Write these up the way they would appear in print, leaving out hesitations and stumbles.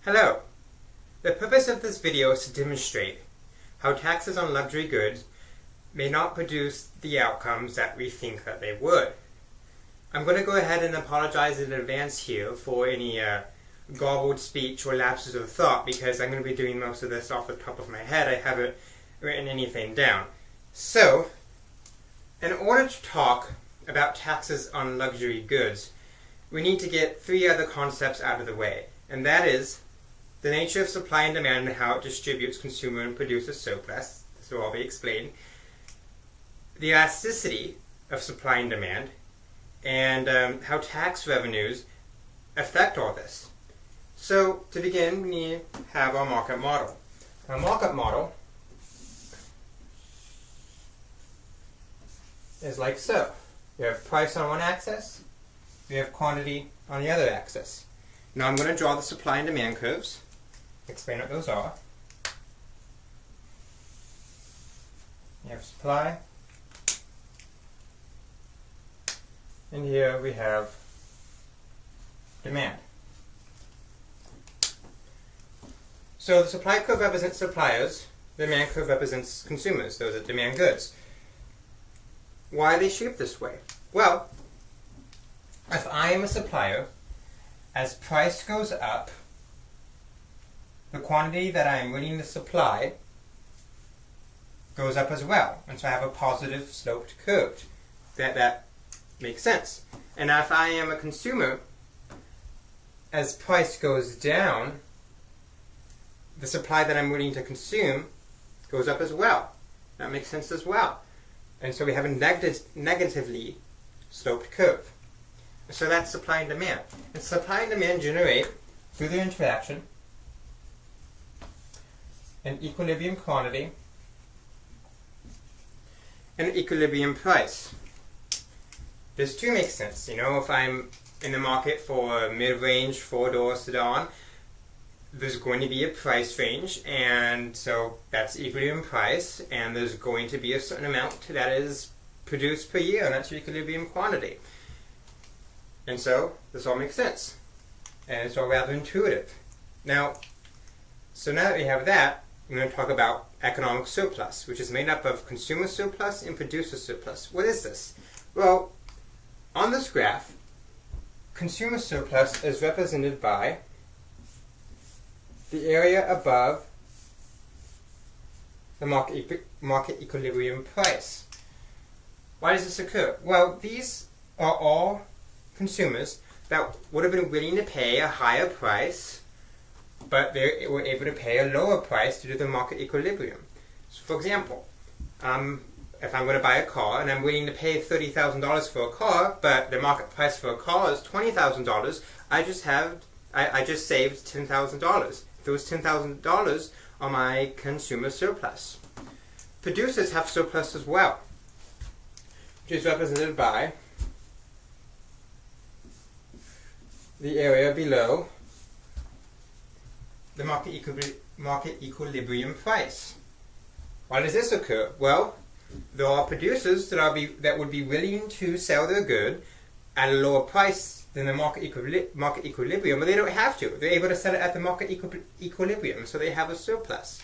Hello! The purpose of this video is to demonstrate how taxes on luxury goods may not produce the outcomes that we think that they would. I'm going to go ahead and apologize in advance here for any garbled speech or lapses of thought, because I'm going to be doing most of this off the top of my head. I haven't written anything down. So, in order to talk about taxes on luxury goods, we need to get three other concepts out of the way, and that is the nature of supply and demand and how it distributes consumer and producer surplus. This will all be explained. The elasticity of supply and demand, and how tax revenues affect all this. So, to begin, we need to have our market model. Our market model is like so. We have price on one axis, we have quantity on the other axis. Now I'm going to draw the supply and demand curves, explain what those are. You have supply, and here we have demand. So the supply curve represents suppliers, the demand curve represents consumers, those are demand goods. Why are they shaped this way? Well, if I am a supplier, as price goes up, the quantity that I am willing to supply goes up as well. And so I have a positive sloped curve. That makes sense. And if I am a consumer, as price goes down, the supply that I'm willing to consume goes up as well. That makes sense as well. And so we have a negatively sloped curve. So that's supply and demand. And supply and demand generate, through their interaction, an equilibrium quantity and an equilibrium price. This too makes sense. You know, if I'm in the market for a mid-range four-door sedan, there's going to be a price range, and so that's equilibrium price, and there's going to be a certain amount that is produced per year, and that's your equilibrium quantity. And so this all makes sense, and it's all rather intuitive. Now that we have that, I'm going to talk about economic surplus, which is made up of consumer surplus and producer surplus. What is this? Well, on this graph, consumer surplus is represented by the area above the market equilibrium price. Why does this occur? Well, these are all consumers that would have been willing to pay a higher price, but they were able to pay a lower price due to the market equilibrium. So for example, if I'm going to buy a car and I'm willing to pay $30,000 for a car, but the market price for a car is $20,000, I just saved $10,000. Those $10,000 are my consumer surplus. Producers have surplus as well, which is represented by the area below the market equilibrium price. Why does this occur? Well, there are producers that would be willing to sell their good at a lower price than the market equilibrium, but they don't have to. They're able to sell it at the market equilibrium, so they have a surplus.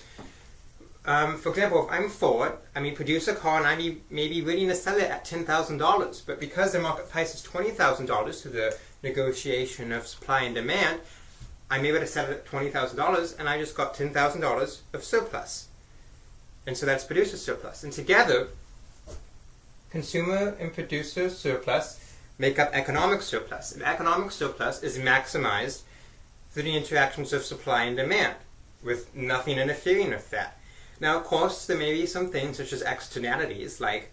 For example, if I'm Ford, produce a car and I may be willing to sell it at $10,000, but because the market price is $20,000 through the negotiation of supply and demand, I'm able to sell it at $20,000 and I just got $10,000 of surplus. And so that's producer surplus. And together, consumer and producer surplus make up economic surplus. And economic surplus is maximized through the interactions of supply and demand, with nothing interfering with that. Now, of course, there may be some things such as externalities, like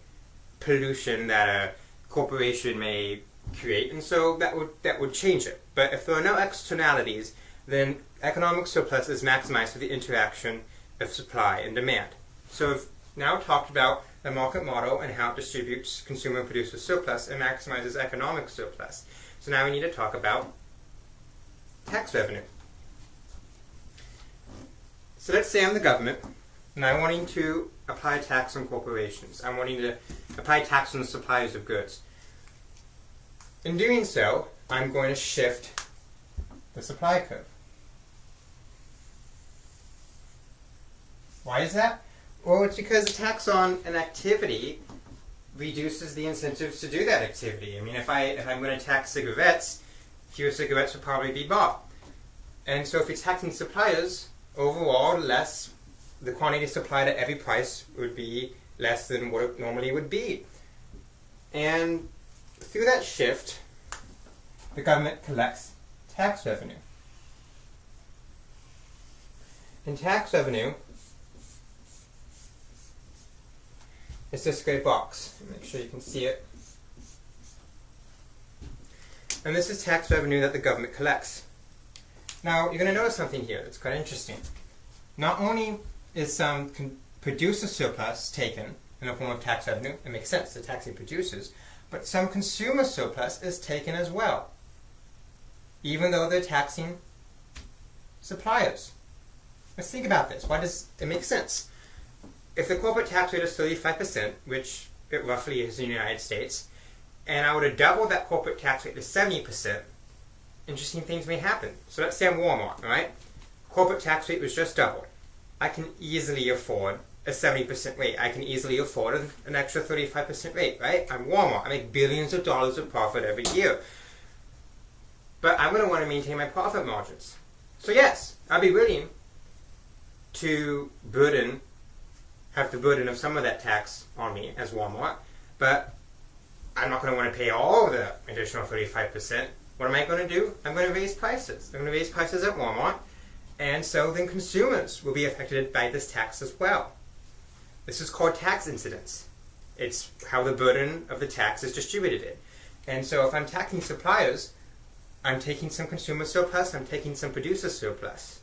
pollution that a corporation may create, and so that would change it. But if there are no externalities, then economic surplus is maximized through the interaction of supply and demand. So we've now talked about the market model and how it distributes consumer and producer surplus and maximizes economic surplus. So now we need to talk about tax revenue. So let's say I'm the government, and I'm wanting to apply tax on corporations. I'm wanting to apply tax on the suppliers of goods. In doing so, I'm going to shift the supply curve. Why is that? Well, it's because a tax on an activity reduces the incentives to do that activity. I mean, if I'm going to tax cigarettes, fewer cigarettes will probably be bought. And so if you're taxing suppliers, overall, the quantity supplied at every price would be less than what it normally would be. And through that shift, the government collects tax revenue. And tax revenue is this gray box. Make sure you can see it. And this is tax revenue that the government collects. Now, you're going to notice something here that's quite interesting. Not only is some producer surplus taken in the form of tax revenue, it makes sense, they're taxing producers, but some consumer surplus is taken as well, even though they're taxing suppliers. Let's think about this. Why does it make sense? If the corporate tax rate is 35%, which it roughly is in the United States, and I were to double that corporate tax rate to 70%, interesting things may happen. So let's say I'm Walmart, right? Corporate tax rate was just doubled. I can easily afford a 70% rate. I can easily afford an extra 35% rate, right? I'm Walmart. I make billions of dollars of profit every year. But I'm going to want to maintain my profit margins. So yes, I'll be willing to have the burden of some of that tax on me as Walmart, but I'm not going to want to pay all of the additional 35%. What am I going to do? I'm going to raise prices. I'm going to raise prices at Walmart, and so then consumers will be affected by this tax as well. This is called tax incidence. It's how the burden of the tax is distributed. And so if I'm taxing suppliers, I'm taking some consumer surplus, I'm taking some producer surplus.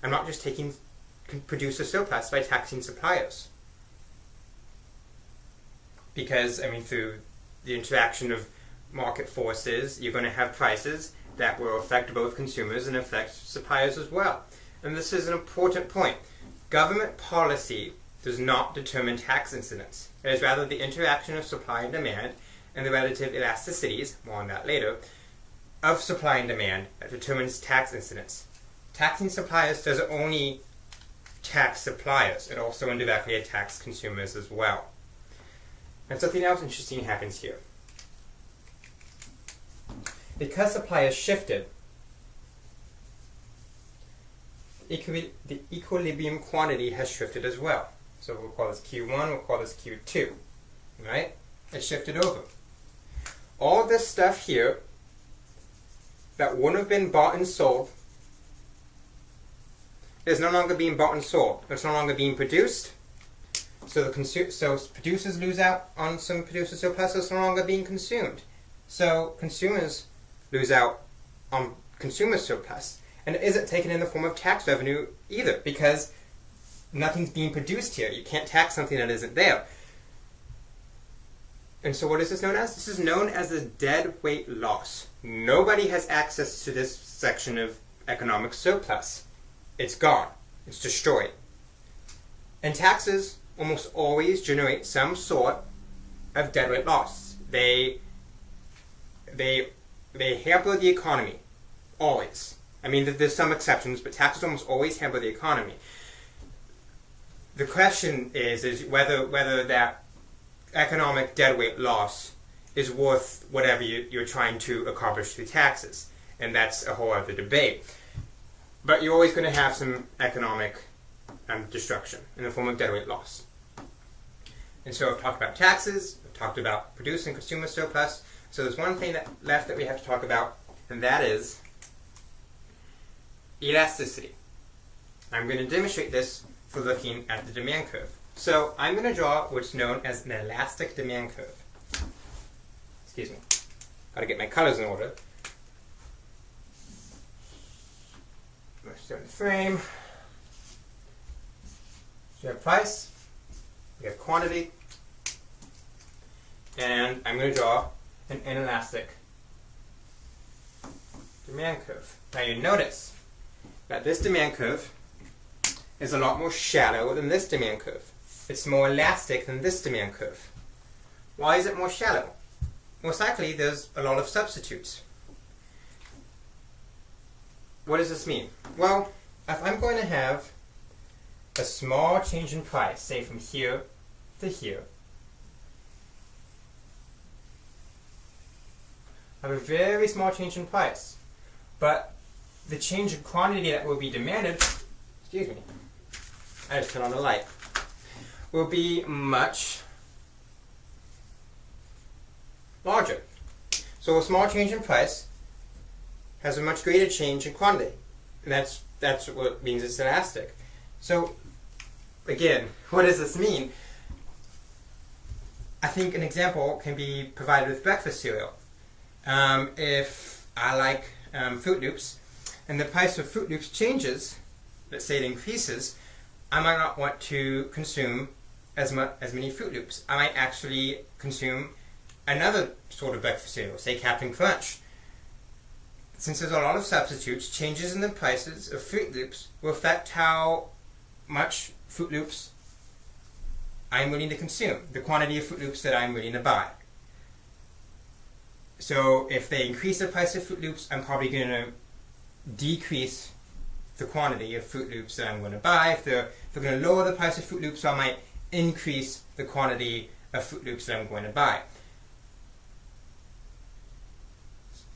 I'm not just taking producer surplus by taxing suppliers. Because, I mean, through the interaction of market forces, you're going to have prices that will affect both consumers and affect suppliers as well. And this is an important point. Government policy does not determine tax incidence. It is rather the interaction of supply and demand and the relative elasticities, more on that later, of supply and demand that determines tax incidence. Taxing suppliers doesn't only tax suppliers, it also indirectly attacks consumers as well. And something else interesting happens here. Because supply has shifted, the equilibrium quantity has shifted as well. So we'll call this Q1, we'll call this Q2, right? It shifted over. All this stuff here that wouldn't have been bought and sold is no longer being bought and sold. It's no longer being produced. So producers lose out on some producer surplus. It's no longer being consumed. So consumers lose out on consumer surplus. And it isn't taken in the form of tax revenue either, because nothing's being produced here. You can't tax something that isn't there. And so what is this known as? This is known as a dead weight loss. Nobody has access to this section of economic surplus. It's gone. It's destroyed. And taxes almost always generate some sort of dead weight loss. They hamper the economy. Always. I mean, there's some exceptions, but taxes almost always hamper the economy. The question is whether that economic deadweight loss is worth whatever you're trying to accomplish through taxes. And that's a whole other debate. But you're always going to have some economic destruction in the form of deadweight loss. And so I've talked about taxes, I've talked about producing consumer surplus. So there's one thing left that we have to talk about, and that is elasticity. I'm going to demonstrate this for looking at the demand curve. So I'm going to draw what's known as an elastic demand curve. Excuse me. Got to get my colors in order. Let's start the frame. So we have price, we have quantity, and I'm going to draw an inelastic demand curve. Now you notice that this demand curve is a lot more shallow than this demand curve. It's more elastic than this demand curve. Why is it more shallow? Most likely there's a lot of substitutes. What does this mean? Well, if I'm going to have a small change in price, say from here to here, have a very small change in price, but the change in quantity that will be demanded, excuse me, I just turned on the light, will be much larger. So a small change in price has a much greater change in quantity, and that's what means it's elastic. So again, what does this mean? I think an example can be provided with breakfast cereal. If I like Fruit Loops, and the price of Fruit Loops changes, let's say it increases, I might not want to consume as many Fruit Loops. I might actually consume another sort of breakfast cereal, say Captain Crunch. Since there's a lot of substitutes, changes in the prices of Fruit Loops will affect how much Fruit Loops I'm willing to consume, the quantity of Fruit Loops that I'm willing to buy. So if they increase the price of Fruit Loops, I'm probably going to decrease the quantity of Fruit Loops that I'm going to buy. If they're going to lower the price of Fruit Loops, I might increase the quantity of Fruit Loops that I'm going to buy.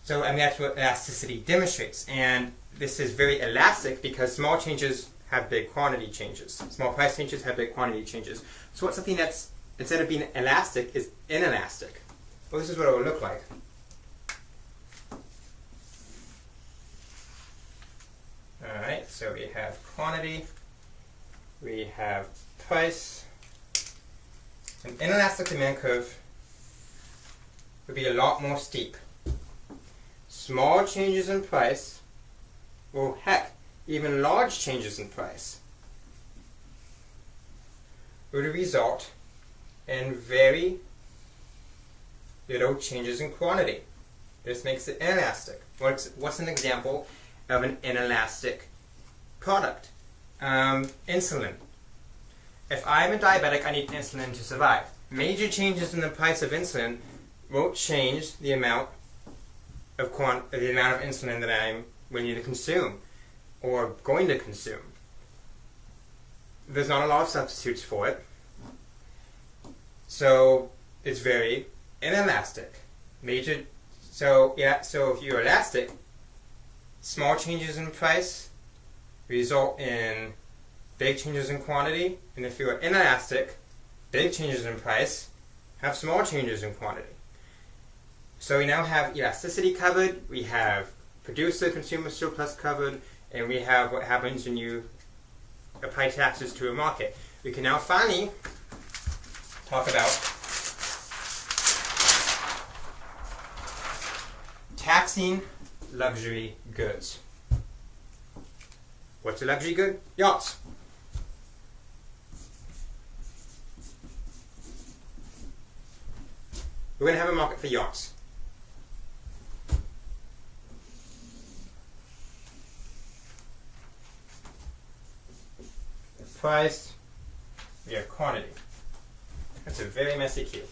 So, and that's what elasticity demonstrates. And this is very elastic because small changes have big quantity changes. Small price changes have big quantity changes. So what's something that's, instead of being elastic, is inelastic? Well, this is what it would look like. Alright, so we have quantity, we have price. An inelastic demand curve would be a lot more steep. Small changes in price, or heck, even large changes in price, would result in very little changes in quantity. This makes it inelastic. What's an example of an inelastic product? Insulin. If I'm a diabetic, I need insulin to survive. Major changes in the price of insulin won't change the amount of insulin that I'm willing to consume or going to consume. There's not a lot of substitutes for it, so it's very inelastic. So if you're elastic, small changes in price result in big changes in quantity, and if you're inelastic, big changes in price have small changes in quantity. So we now have elasticity covered, we have producer-consumer surplus covered, and we have what happens when you apply taxes to a market. We can now finally talk about taxing luxury goods. What's a luxury good? Yachts. We're going to have a market for yachts. Price, we have quantity. That's a very messy queue.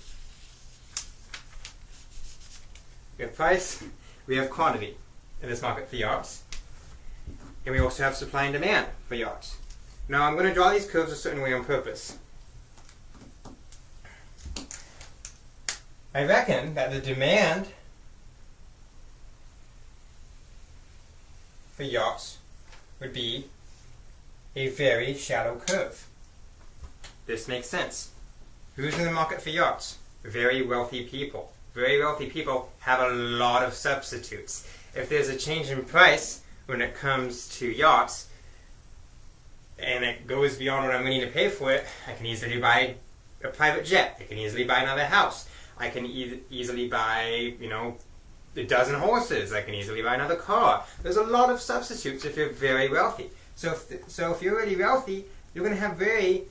We have price, we have quantity in this market for yachts. And we also have supply and demand for yachts. Now I'm going to draw these curves a certain way on purpose. I reckon that the demand for yachts would be a very shallow curve. This makes sense. Who's in the market for yachts? Very wealthy people. Very wealthy people have a lot of substitutes. If there's a change in price when it comes to yachts, and it goes beyond what I'm willing to pay for it, I can easily buy a private jet. I can easily buy another house. I can easily buy, a dozen horses. I can easily buy another car. There's a lot of substitutes if you're very wealthy. So if you're really wealthy, you're going to have very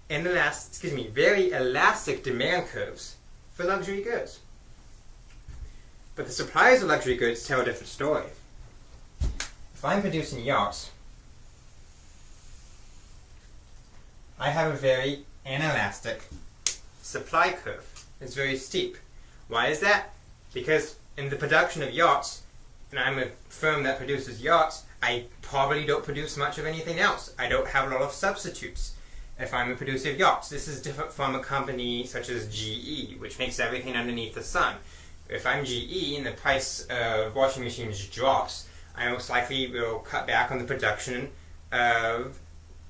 elastic demand curves for luxury goods. But the suppliers of luxury goods tell a different story. If I'm producing yachts, I have a very inelastic supply curve. It's very steep. Why is that? Because in the production of yachts, and I'm a firm that produces yachts, I probably don't produce much of anything else. I don't have a lot of substitutes. If I'm a producer of yachts, this is different from a company such as GE, which makes everything underneath the sun. If I'm GE and the price of washing machines drops, I most likely will cut back on the production of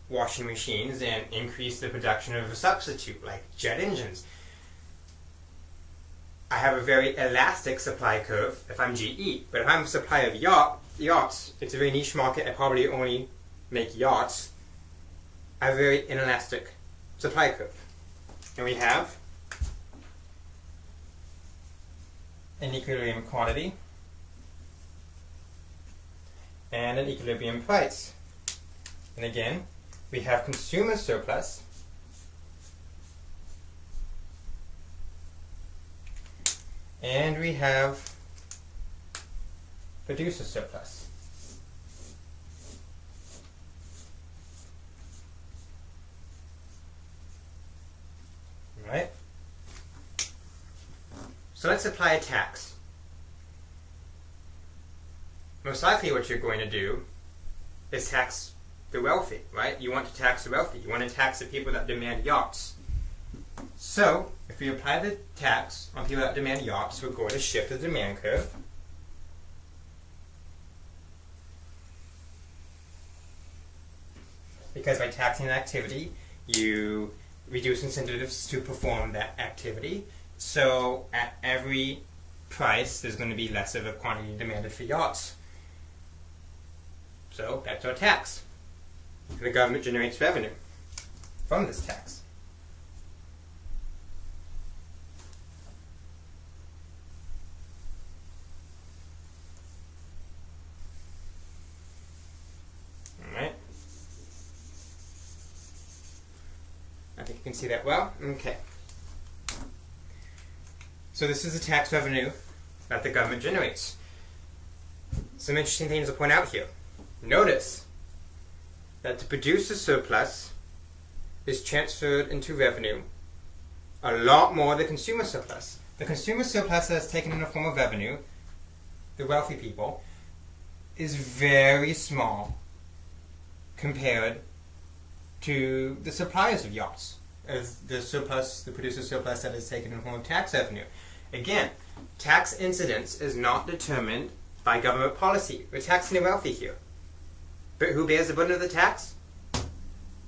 washing machines and increase the production of a substitute like jet engines. I have a very elastic supply curve if I'm GE, but if I'm a supplier of yachts, it's a very niche market. I probably only make yachts. I have a very inelastic supply curve. And we have an equilibrium quantity and an equilibrium price. And again, we have consumer surplus and we have producer surplus. Right? So let's apply a tax. Most likely what you're going to do is tax the wealthy, right? You want to tax the wealthy. You want to tax the people that demand yachts. So, if we apply the tax on people that demand yachts, we're going to shift the demand curve. Because by taxing an activity, you reduce incentives to perform that activity. So, at every price, there's going to be less of a quantity demanded for yachts. So, that's our tax. And the government generates revenue from this tax. Alright. I think you can see that well. Okay. So this is the tax revenue that the government generates. Some interesting things to point out here. Notice that to produce a surplus is transferred into revenue a lot more than the consumer surplus. The consumer surplus that is taken in the form of revenue, the wealthy people, is very small compared to the suppliers of yachts, as the surplus, the producer surplus that is taken in the form of tax revenue. Again, tax incidence is not determined by government policy. We're taxing the wealthy here. But who bears the burden of the tax?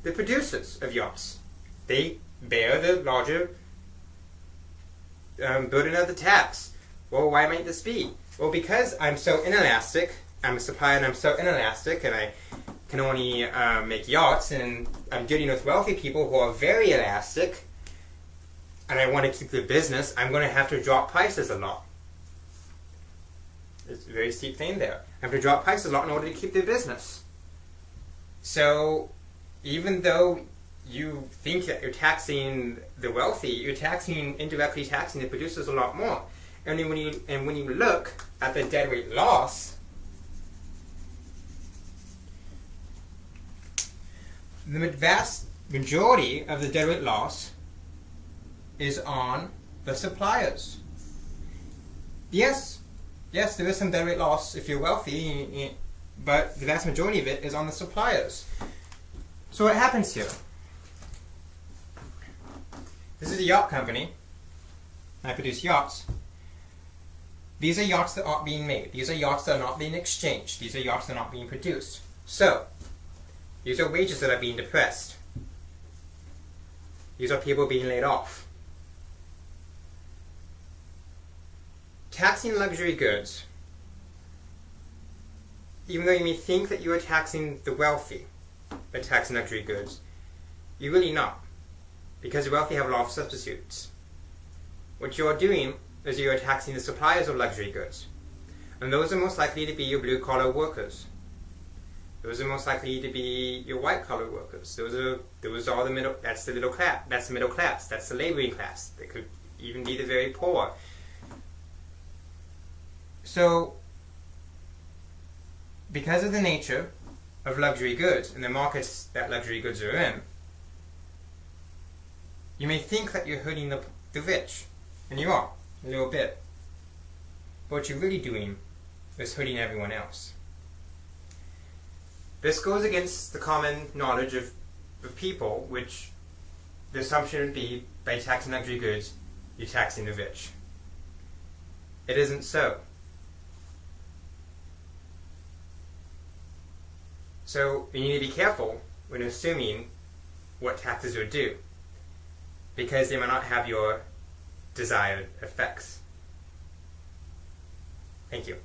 The producers of yachts. They bear the larger burden of the tax. Well, why might this be? Well, because I'm so inelastic, I'm a supplier and I'm so inelastic, and I can only make yachts, and I'm dealing with wealthy people who are very elastic, and I want to keep the business, I'm going to have to drop prices a lot. It's a very steep thing there. I have to drop prices a lot in order to keep the business. So, even though you think that you're taxing the wealthy, you're indirectly taxing the producers a lot more. And when you look at the deadweight loss, the vast majority of the deadweight loss is on the suppliers. Yes, there is some deadweight loss if you're wealthy, but the vast majority of it is on the suppliers. So what happens here? This is a yacht company. I produce yachts. These are yachts that aren't being made. These are yachts that are not being exchanged. These are yachts that are not being produced. So, these are wages that are being depressed. These are people being laid off. Taxing luxury goods, even though you may think that you are taxing the wealthy by taxing luxury goods, you're really not, because the wealthy have a lot of substitutes. What you are doing is you are taxing the suppliers of luxury goods, and those are most likely to be your blue-collar workers. Those are most likely to be your white-collar workers. Those are the middle. That's the middle class. That's the middle class. That's the laboring class. They could even be the very poor. So, because of the nature of luxury goods and the markets that luxury goods are in, you may think that you're hurting the rich, and you are, a little bit. But what you're really doing is hurting everyone else. This goes against the common knowledge of people, which the assumption would be, by taxing luxury goods, you're taxing the rich. It isn't so. So you need to be careful when assuming what taxes are due, because they may not have your desired effects. Thank you.